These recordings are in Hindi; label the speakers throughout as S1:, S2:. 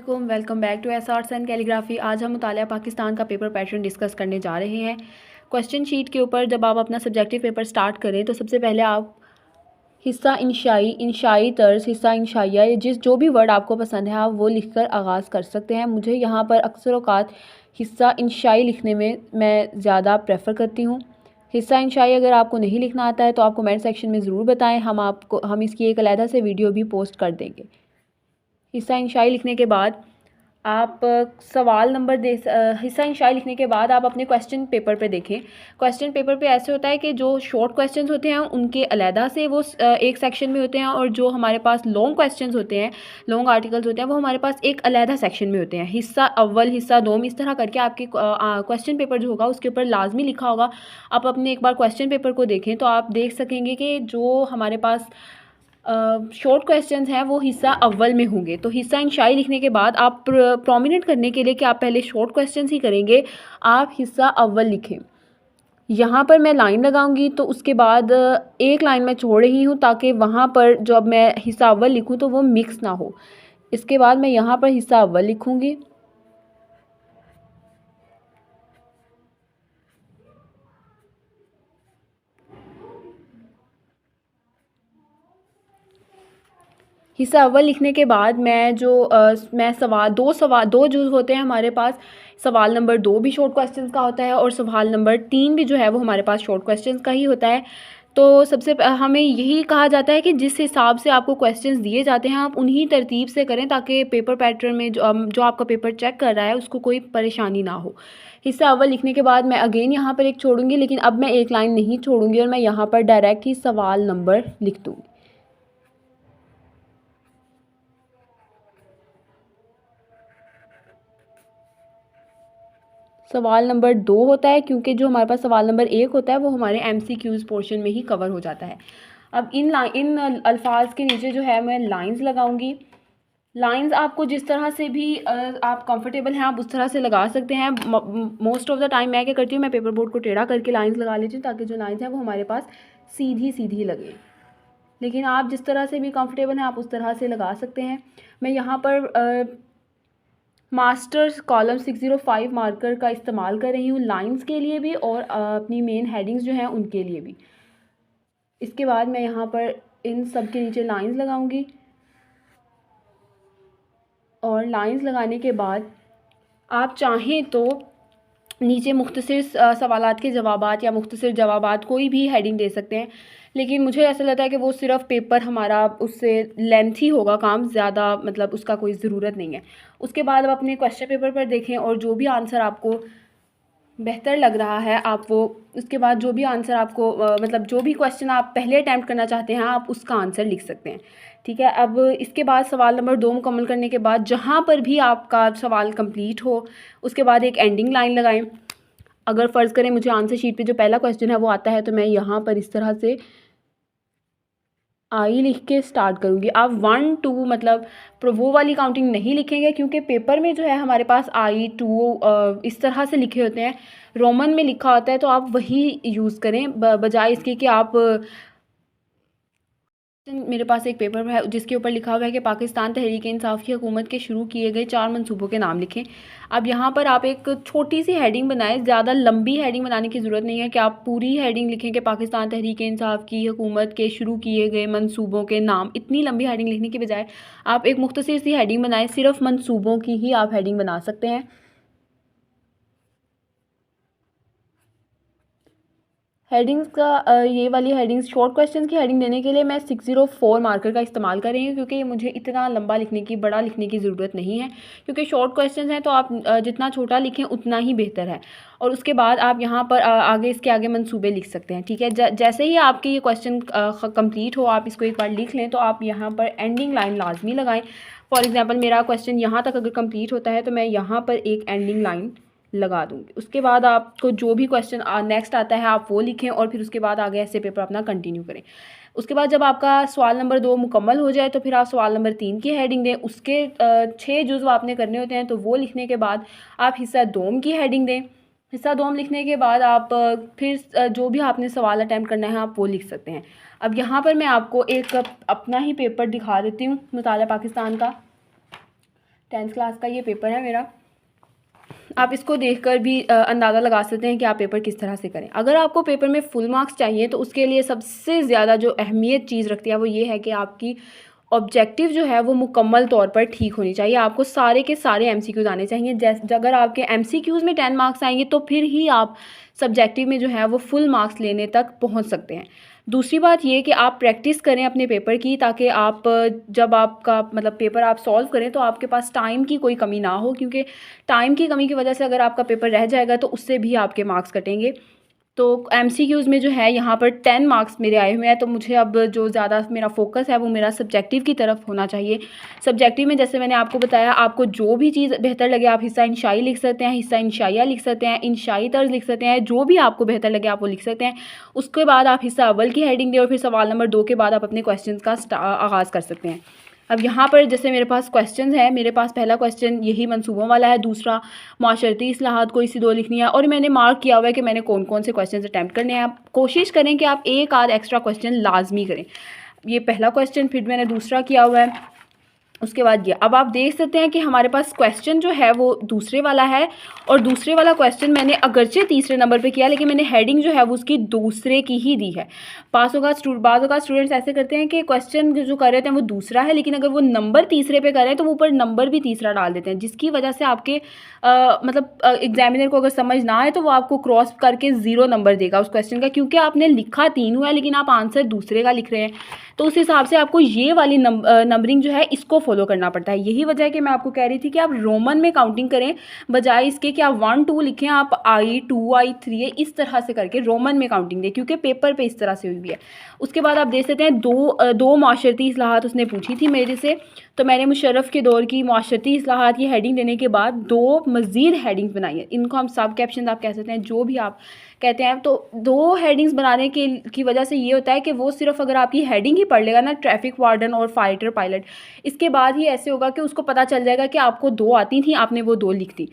S1: Welcome back to S arts and calligraphy. आज हम मुतालिया पाकिस्तान का पेपर पैटर्न डिस्कस करने जा रहे हैं। क्वेश्चन शीट के ऊपर जब आप अपना सब्जेक्टिव पेपर स्टार्ट करें तो सबसे पहले आप हिस्सा इंशाई, इंशाई तर्ज, हिस्सा इंशाइया, जो भी वर्ड आपको पसंद है आप वो लिखकर आगाज़ कर सकते हैं। मुझे यहाँ पर अक्सर औक़ात हिस्सा इंशाई लिखने में मैं ज़्यादा प्रेफर करती हूँ। हिस्सा इंशाई अगर आपको नहीं लिखना आता है तो आप कमेंट सेक्शन में ज़रूर बताएं, हम इसकी एक अलहदा से वीडियो भी पोस्ट कर देंगे। हिस्सा इंशाई लिखने के बाद आप सवाल नंबर हिस्सा इंशाई लिखने के बाद आप अपने क्वेश्चन पेपर पे देखें। क्वेश्चन पेपर पे ऐसे होता है कि जो शॉर्ट क्वेश्चंस होते हैं उनके अलहदा से वो एक सेक्शन में होते हैं, और जो हमारे पास लॉन्ग क्वेश्चंस होते हैं, लॉन्ग आर्टिकल्स होते हैं, वो हमारे पास एक अलहदा सेक्शन में होते हैं। हिस्सा अव्वल, हिस्सा दोम, इस तरह करके आपके क्वेश्चन पेपर जो होगा उसके ऊपर लाजमी लिखा होगा। आप अपने एक बार क्वेश्चन पेपर को देखें तो आप देख सकेंगे कि जो हमारे पास शॉर्ट क्वेश्चंस हैं वो हिस्सा अव्वल में होंगे। तो हिस्सा इंशाई लिखने के बाद आप प्रोमिनेंट करने के लिए कि आप पहले शॉर्ट क्वेश्चंस ही करेंगे, आप हिस्सा अव्वल लिखें। यहाँ पर मैं लाइन लगाऊंगी तो उसके बाद एक लाइन मैं छोड़ रही हूँ ताकि वहाँ पर जब मैं हिस्सा अव्वल लिखूँ तो वो मिक्स ना हो। इसके बाद मैं यहाँ पर हिस्सा अव्वल लिखूँगी। हिस्सा अव्वल लिखने के बाद मैं दो जो होते हैं हमारे पास, सवाल नंबर 2 भी शॉर्ट क्वेश्चंस का होता है और सवाल नंबर 3 भी जो है वो हमारे पास शॉर्ट क्वेश्चंस का ही होता है। तो हमें यही कहा जाता है कि जिस हिसाब से आपको क्वेश्चंस दिए जाते हैं आप उन्हीं तरतीब से करें ताकि पेपर पैटर्न में जो आपका पेपर चेक कर रहा है उसको कोई परेशानी ना हो। हिस्सा अव्वल लिखने के बाद मैं अगेन यहाँ पर एक छोड़ूंगी, लेकिन अब मैं एक लाइन नहीं छोड़ूंगी और मैं यहाँ पर डायरेक्ट ही सवाल नंबर लिख दूँगी। सवाल नंबर 2 होता है क्योंकि जो हमारे पास सवाल नंबर 1 होता है वो हमारे MCQs पोर्शन में ही कवर हो जाता है। अब इन अल्फाज के नीचे जो है मैं लाइंस लगाऊंगी। लाइंस आपको जिस तरह से भी आप कंफर्टेबल हैं आप उस तरह से लगा सकते हैं। मोस्ट ऑफ द टाइम मैं क्या करती हूँ, मैं पेपर बोर्ड को टेढ़ा करके लाइंस लगा लेती हूँ ताकि जो लाइंस हैं वो हमारे पास सीधी सीधी लगे, लेकिन आप जिस तरह से भी कंफर्टेबल हैं आप उस तरह से लगा सकते हैं। मैं यहाँ पर मास्टर्स कॉलम 605 मार्कर का इस्तेमाल कर रही हूँ लाइंस के लिए भी और अपनी मेन हेडिंग्स जो हैं उनके लिए भी। इसके बाद मैं यहाँ पर इन सब के नीचे लाइंस लगाऊंगी और लाइंस लगाने के बाद आप चाहें तो नीचे मुख्तसर सवालात के जवाबात या मुख्तसर जवाबात कोई भी हेडिंग दे सकते हैं, लेकिन मुझे ऐसा लगता है कि वो सिर्फ पेपर हमारा उससे लेंथी होगा, काम ज़्यादा मतलब उसका कोई ज़रूरत नहीं है। उसके बाद आप अपने क्वेश्चन पेपर पर देखें और जो भी आंसर आपको बेहतर लग रहा है आप वो उसके बाद जो भी आंसर आपको मतलब जो भी क्वेश्चन आप पहले अटैम्प्ट करना चाहते हैं आप उसका आंसर लिख सकते हैं। ठीक है, अब इसके बाद सवाल नंबर 2 मुकम्मल करने के बाद जहाँ पर भी आपका सवाल कंप्लीट हो उसके बाद एक एंडिंग लाइन लगाएं। अगर फ़र्ज़ करें मुझे आंसर शीट पे जो पहला क्वेश्चन है वो आता है तो मैं यहाँ पर इस तरह से आई लिख के स्टार्ट करूँगी। आप 1 2 मतलब वो वाली काउंटिंग नहीं लिखेंगे क्योंकि पेपर में जो है हमारे पास I 2 इस तरह से लिखे होते हैं, रोमन में लिखा होता है, तो आप वही यूज़ करें बजाय इसके कि आप मेरे पास एक पेपर है जिसके ऊपर लिखा हुआ है कि पाकिस्तान तहरीक इंसाफ की हुकूमत के शुरू किए गए 4 मंसूबों के नाम लिखें। अब यहाँ पर आप एक छोटी सी हेडिंग बनाएं, ज़्यादा लंबी हेडिंग बनाने की ज़रूरत नहीं है कि आप पूरी हेडिंग लिखें कि पाकिस्तान तहरीक इंसाफ की हुकूमत के शुरू किए गए मंसूबों के नाम। इतनी लंबी हेडिंग लिखने की बजाय आप एक मुख्तसर सी हेडिंग बनाएं, सिर्फ मंसूबों की ही आप हेडिंग बना सकते हैं। हेडिंग्स का ये वाली हेडिंग्स शॉर्ट क्वेश्चन की हेडिंग देने के लिए मैं 604 मार्कर का इस्तेमाल कर रही हूँ क्योंकि मुझे इतना लंबा बड़ा लिखने की ज़रूरत नहीं है, क्योंकि शॉर्ट क्वेश्चन हैं तो आप जितना छोटा लिखें उतना ही बेहतर है। और उसके बाद आप यहाँ पर आगे इसके आगे मंसूबे लिख सकते हैं। ठीक है, जैसे ही आपके ये क्वेश्चन कंप्लीट हो आप इसको एक बार लिख लें तो आप यहाँ पर एंडिंग लाइन लाजमी लगाएँ। फॉर एग्ज़ाम्पल मेरा क्वेश्चन यहाँ तक अगर कंप्लीट होता है तो मैं यहाँ पर एक एंडिंग लाइन लगा दूंगी। उसके बाद आपको जो भी क्वेश्चन नेक्स्ट आता है आप वो लिखें और फिर उसके बाद आगे ऐसे पेपर अपना कंटिन्यू करें। उसके बाद जब आपका सवाल नंबर 2 मुकम्मल हो जाए तो फिर आप सवाल नंबर 3 की हेडिंग दें। उसके 6 जुज़्व आपने करने होते हैं तो वो लिखने के बाद आप हिस्सा दोम की हेडिंग दें। हिस्सा दोम लिखने के बाद आप फिर जो भी आपने सवाल अटैम्प्ट करना है आप वो लिख सकते हैं। अब यहाँ पर मैं आपको एक अपना ही पेपर दिखा देती हूँ मुतालिया पाकिस्तान का। 10th क्लास का ये पेपर है मेरा। आप इसको देखकर भी अंदाज़ा लगा सकते हैं कि आप पेपर किस तरह से करें। अगर आपको पेपर में फुल मार्क्स चाहिए तो उसके लिए सबसे ज़्यादा जो अहमियत चीज़ रखती है वो ये है कि आपकी ऑब्जेक्टिव जो है वो मुकम्मल तौर पर ठीक होनी चाहिए। आपको सारे के सारे एमसीक्यूज़ आने चाहिए। जैसे अगर आपके एमसीक्यूज़ में 10 मार्क्स आएंगे तो फिर ही आप सब्जेक्टिव में जो है वो फुल मार्क्स लेने तक पहुंच सकते हैं। दूसरी बात ये कि आप प्रैक्टिस करें अपने पेपर की, ताकि आप जब आपका मतलब पेपर आप सॉल्व करें तो आपके पास टाइम की कोई कमी ना हो, क्योंकि टाइम की कमी की वजह से अगर आपका पेपर रह जाएगा तो उससे भी आपके मार्क्स कटेंगे। तो एमसीक्यूज़ में जो है यहाँ पर 10 मार्क्स मेरे आए हुए हैं, तो मुझे अब जो ज़्यादा मेरा फोकस है वो मेरा सब्जेक्टिव की तरफ होना चाहिए। सब्जेक्टिव में जैसे मैंने आपको बताया, आपको जो भी चीज़ बेहतर लगे आप हिस्सा इंशाई लिख सकते हैं, हिस्सा इंशाइया लिख सकते हैं, इंशाई तर्ज लिख सकते हैं, जो भी आपको बेहतर लगे आप वो लिख सकते हैं। उसके बाद आप हिस्सा अव्वल की हेडिंग दें और फिर सवाल नंबर 2 के बाद आप अपने क्वेश्चन का आगाज़ कर सकते हैं। अब यहाँ पर जैसे मेरे पास क्वेश्चन है, मेरे पास पहला क्वेश्चन यही मंसूबों वाला है, दूसरा माशरती इस्लाहात कोई सी 2 लिखनी है, और मैंने मार्क किया हुआ है कि मैंने कौन कौन से क्वेश्चन अटैम्प्ट करने हैं। आप कोशिश करें कि आप एक आध एक्स्ट्रा क्वेश्चन लाजमी करें। ये पहला क्वेश्चन, फिर मैंने दूसरा किया हुआ है, उसके बाद ये। अब आप देख सकते हैं कि हमारे पास क्वेश्चन जो है वो दूसरे वाला है, और दूसरे वाला क्वेश्चन मैंने अगरचे तीसरे नंबर पे किया, लेकिन मैंने हेडिंग जो है वो उसकी दूसरे की ही दी है। बाज़ औक़ात स्टूडेंट्स ऐसे करते हैं कि क्वेश्चन जो कर रहे थे वो दूसरा है, लेकिन अगर वो नंबर तीसरे पे कर रहे हैं तो वो ऊपर नंबर भी तीसरा डाल देते हैं, जिसकी वजह से आपके मतलब एग्जामिनर को अगर समझ ना आए तो वो आपको क्रॉस करके 0 नंबर देगा उस क्वेश्चन का, क्योंकि आपने लिखा 3 हुआ है लेकिन आप आंसर दूसरे का लिख रहे हैं। तो उस हिसाब से आपको ये वाली नंबरिंग जो है इसको फॉलो करना पड़ता है। यही वजह है कि मैं आपको कह रही थी कि आप रोमन में काउंटिंग करें, बजाय इसके कि आप 1 2 लिखें, आप I 2 I 3 इस तरह से करके रोमन में काउंटिंग दें, क्योंकि पेपर पे इस तरह से हुई है। उसके बाद आप देख सकते हैं दो माशरती इस्लाहात उसने पूछी थी मेरे से, तो मैंने मुशर्रफ के दौर की माशरती इस्लाहात की हेडिंग देने के बाद 2 मज़ीद हेडिंग्स बनाई है। इनको हम सब कैप्शन आप कह सकते हैं, जो भी आप कहते हैं। तो 2 हेडिंग्स बनाने की वजह से ये होता है कि वो सिर्फ अगर आपकी हेडिंग ही पढ़ लेगा ना, ट्रैफिक वार्डन और फाइटर पायलट, इसके बाद ही ऐसे होगा कि उसको पता चल जाएगा कि आपको 2 आती थी, आपने वो 2 लिख दी,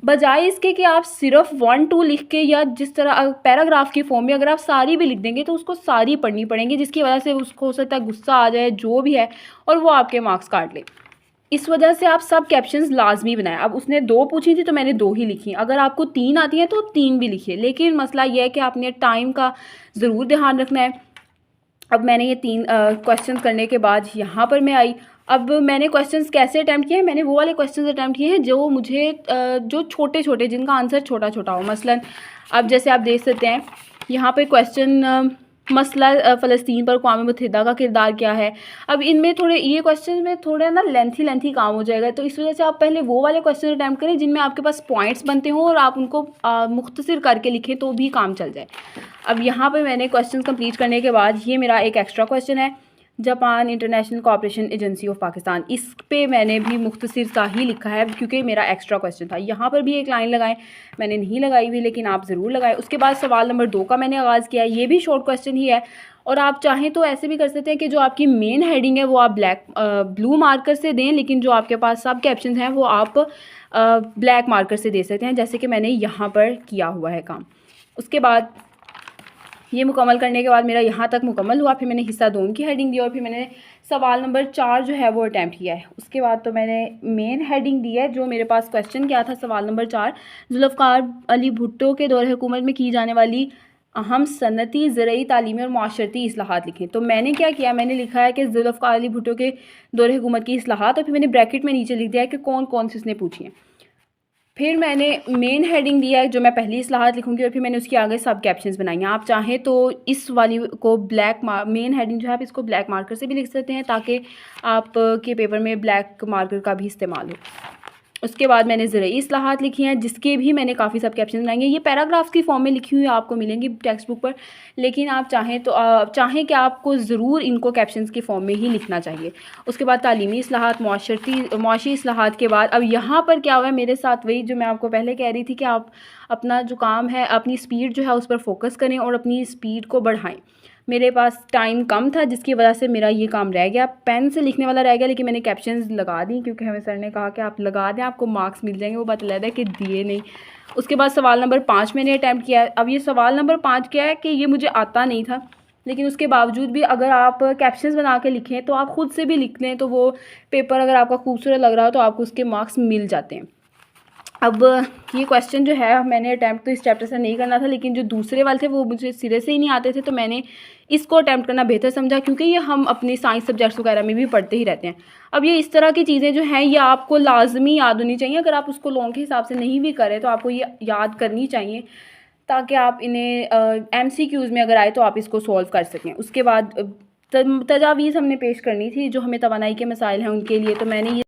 S1: बजाय इसके कि आप सिर्फ 1 2 लिख के, या जिस तरह पैराग्राफ की फॉर्म में अगर आप सारी भी लिख देंगे तो उसको सारी पढ़नी पड़ेंगी, जिसकी वजह से उसको हो सकता है गुस्सा आ जाए जो भी है, और वो आपके मार्क्स काट ले। इस वजह से आप सब कैप्शंस लाजमी बनाएं। अब उसने 2 पूछी थी तो मैंने 2 ही लिखी। अगर आपको 3 आती हैं तो 3 भी लिखिए, लेकिन मसला यह है कि आपने टाइम का ज़रूर ध्यान रखना है। अब मैंने ये 3 क्वेश्चन करने के बाद यहाँ पर मैं आई। अब मैंने क्वेश्चंस कैसे अटैम्प्ट किए हैं, मैंने वो वाले क्वेश्चंस अटैम्प्ट किए हैं जो मुझे जो छोटे छोटे, जिनका आंसर छोटा छोटा हो। मसलन अब जैसे आप देख सकते हैं यहाँ पे क्वेश्चन मसला फ़लस्तीन पर अक़वाम मुत्तहिदा का किरदार क्या है। अब इनमें थोड़े ये क्वेश्चन में थोड़ा ना लेंथी काम हो जाएगा, तो इस वजह से आप पहले वो वाले क्वेश्चन अटैम्प्ट करें जिनमें आपके पास पॉइंट्स बनते हों और आप उनको मुख्तसर करके लिखें तो भी काम चल जाए। अब यहाँ पे मैंने क्वेश्चन कंप्लीट करने के बाद ये मेरा एक एक्स्ट्रा क्वेश्चन है, Japan international cooperation agency of Pakistan. इस पे मैंने भी मुख्तसर सा ही लिखा है क्योंकि मेरा एक्स्ट्रा क्वेश्चन था। यहाँ पर भी एक लाइन लगाएं, मैंने नहीं लगाई हुई लेकिन आप ज़रूर लगाएं। उसके बाद सवाल नंबर 2 का मैंने आगाज़ किया, ये भी शॉर्ट क्वेश्चन ही है, और आप चाहें तो ऐसे भी कर सकते हैं कि जो आपकी मेन हेडिंग है वो आप ब्लू मार्कर से दें, लेकिन जो आपके पास सब कैप्शन हैं वो आप ब्लैक मार्कर से दे सकते हैं, जैसे कि मैंने यहाँ पर किया हुआ है काम। उसके बाद ये मुकम्मल करने के बाद मेरा यहाँ तक मुकम्मल हुआ, फिर मैंने हिस्सा 2 की हेडिंग दी और फिर मैंने सवाल नंबर 4 जो है वो अटैम्प्ट किया है। उसके बाद तो मैंने मेन हेडिंग दी है, जो मेरे पास क्वेश्चन क्या था सवाल नंबर 4, जुल्फ़िकार अली भुट्टो के दौर हुकूमत में की जाने वाली अहम सनती, ज़रई, तालीमी और माशरती इस्लाहात लिखें। तो मैंने क्या किया, मैंने लिखा है कि जुल्फ़िकार अली भुट्टो के दौर हुकूमत की इस्लाहात, और फिर मैंने ब्रैकेट में नीचे लिख दिया है कि कौन कौन से उसने पूछी हैं। फिर मैंने मेन हेडिंग दिया है जो मैं पहली इस्लाहात लिखूंगी, और फिर मैंने उसके आगे सब कैप्शंस बनाई हैं। आप चाहें तो इस वाली को मेन हेडिंग जो है आप इसको ब्लैक मार्कर से भी लिख सकते हैं, ताकि आप के पेपर में ब्लैक मार्कर का भी इस्तेमाल हो। उसके बाद मैंने ज़रई इस्लाहात लिखी हैं, जिसके भी मैंने काफ़ी सब कैप्शन बनाएंगे। ये पैराग्राफ्स की फॉर्म में लिखी हुई आपको मिलेंगी टेक्स्ट बुक पर, लेकिन आप चाहें तो चाहें कि आपको ज़रूर इनको कैप्शंस की फॉर्म में ही लिखना चाहिए। उसके बाद तालीमी इस्लाहात, मुआशी इस्लाहात के बाद अब यहाँ पर क्या हुआ है मेरे साथ, वही जो मैं आपको पहले कह रही थी कि आप अपना जो काम है, अपनी स्पीड जो है उस पर फोकस करें और अपनी स्पीड को बढ़ाएं। मेरे पास टाइम कम था जिसकी वजह से मेरा ये काम रह गया, पेन से लिखने वाला रह गया, लेकिन मैंने कैप्शंस लगा दी क्योंकि हमें सर ने कहा कि आप लगा दें आपको मार्क्स मिल जाएंगे। वो बात अलग है कि दिए नहीं। उसके बाद सवाल नंबर 5 मैंने अटैम्प्ट किया। अब ये सवाल नंबर 5 क्या है कि ये मुझे आता नहीं था, लेकिन उसके बावजूद भी अगर आप कैप्शंस बना के लिखें तो आप ख़ुद से भी लिख लें तो वो पेपर अगर आपका खूबसूरत लग रहा हो तो आपको उसके मार्क्स मिल जाते हैं। अब ये क्वेश्चन जो है मैंने अटैम्प्ट तो इस चैप्टर से नहीं करना था, लेकिन जो दूसरे वाले थे वो मुझे सिरे से ही नहीं आते थे, तो मैंने इसको अटैम्प्ट करना बेहतर समझा, क्योंकि ये हम अपनी साइंस सब्जेक्ट्स वगैरह में भी पढ़ते ही रहते हैं। अब ये इस तरह की चीज़ें जो हैं ये आपको लाजमी याद होनी चाहिए। अगर आप उसको लॉन्ग के हिसाब से नहीं भी करें तो आपको ये याद करनी चाहिए, ताकि आप इन्हें MCQs में अगर आए तो आप इसको सॉल्व कर सकें। उसके बाद तजावीज़ हमने पेश करनी थी जो हमें तवानाई के मसाइल हैं उनके लिए, तो मैंने ये